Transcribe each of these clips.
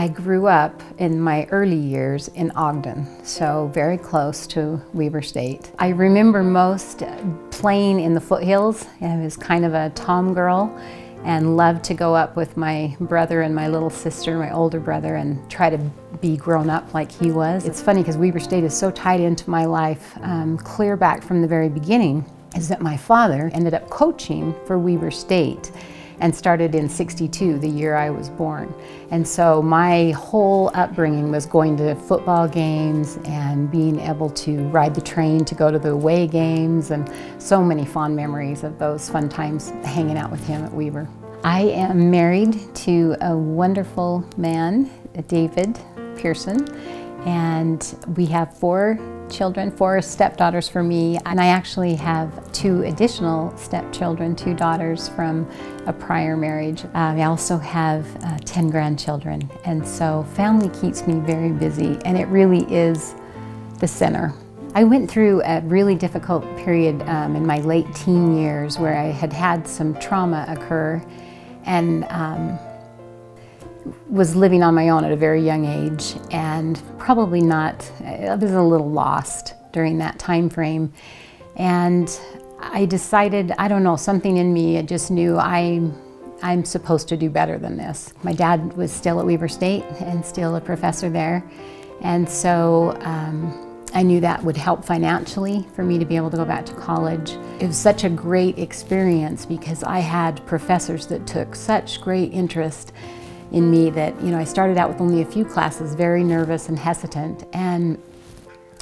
I grew up in my early years in Ogden, so very close to Weber State. I remember most playing in the foothills. I was kind of a tom girl and loved to go up with my brother and my little sister, my older brother, and try to be grown up like he was. It's funny because Weber State is so tied into my life, clear back from the very beginning, is that my father ended up coaching for Weber State and started in '62, the year I was born. And so my whole upbringing was going to football games and being able to ride the train to go to the away games, and so many fond memories of those fun times hanging out with him at Weber. I am married to a wonderful man, David Pearson, and we have 4 children, 4 stepdaughters for me, and I actually have 2 additional stepchildren, 2 daughters from a prior marriage. I also have 10 grandchildren, and so family keeps me very busy, and it really is the center. I went through a really difficult period in my late teen years where I had had some trauma occur, and was living on my own at a very young age, and probably not, I was a little lost during that time frame. And I decided, I don't know, something in me, I just knew I'm supposed to do better than this. My dad was still at Weber State and still a professor there. And so I knew that would help financially for me to be able to go back to college. It was such a great experience because I had professors that took such great interest in me that, I started out with only a few classes, very nervous and hesitant, and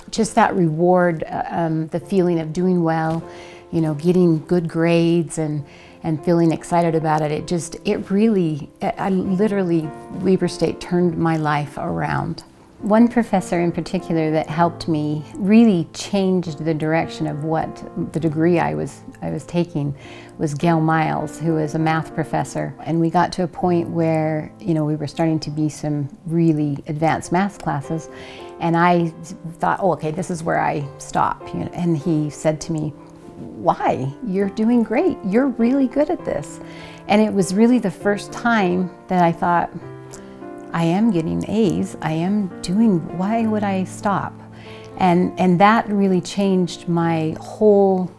just that reward, the feeling of doing well, getting good grades and feeling excited about it, I literally, Weber State turned my life around. One professor in particular that helped me really changed the direction of what the degree I was taking was Gail Miles, who was a math professor. And we got to a point where, we were starting to be some really advanced math classes. And I thought, oh, okay, this is where I stop. And he said to me, why? You're doing great. You're really good at this. And it was really the first time that I thought, I am getting A's, I am doing, why would I stop? And that really changed my whole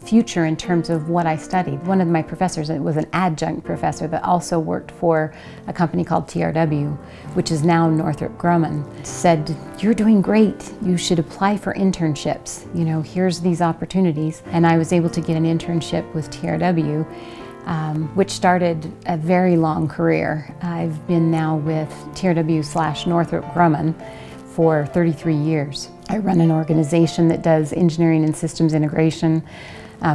future in terms of what I studied. One of my professors, it was an adjunct professor that also worked for a company called TRW, which is now Northrop Grumman, said, you're doing great, you should apply for internships. Here's these opportunities. And I was able to get an internship with TRW, which started a very long career. I've been now with TRW/Northrop Grumman for 33 years. I run an organization that does engineering and systems integration,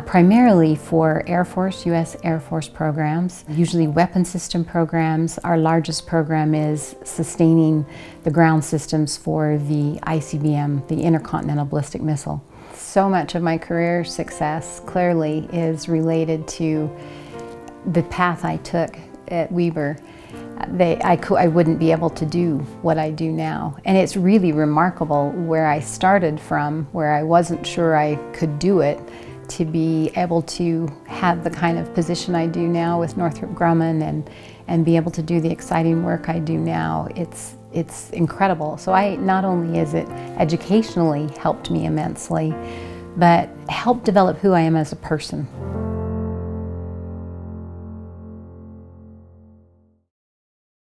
primarily for Air Force, U.S. Air Force programs, usually weapon system programs. Our largest program is sustaining the ground systems for the ICBM, the Intercontinental Ballistic Missile. So much of my career success clearly is related to the path I took at Weber. I wouldn't be able to do what I do now. And it's really remarkable where I started from, where I wasn't sure I could do it, to be able to have the kind of position I do now with Northrop Grumman and be able to do the exciting work I do now. It's incredible. So not only is it educationally helped me immensely, but helped develop who I am as a person.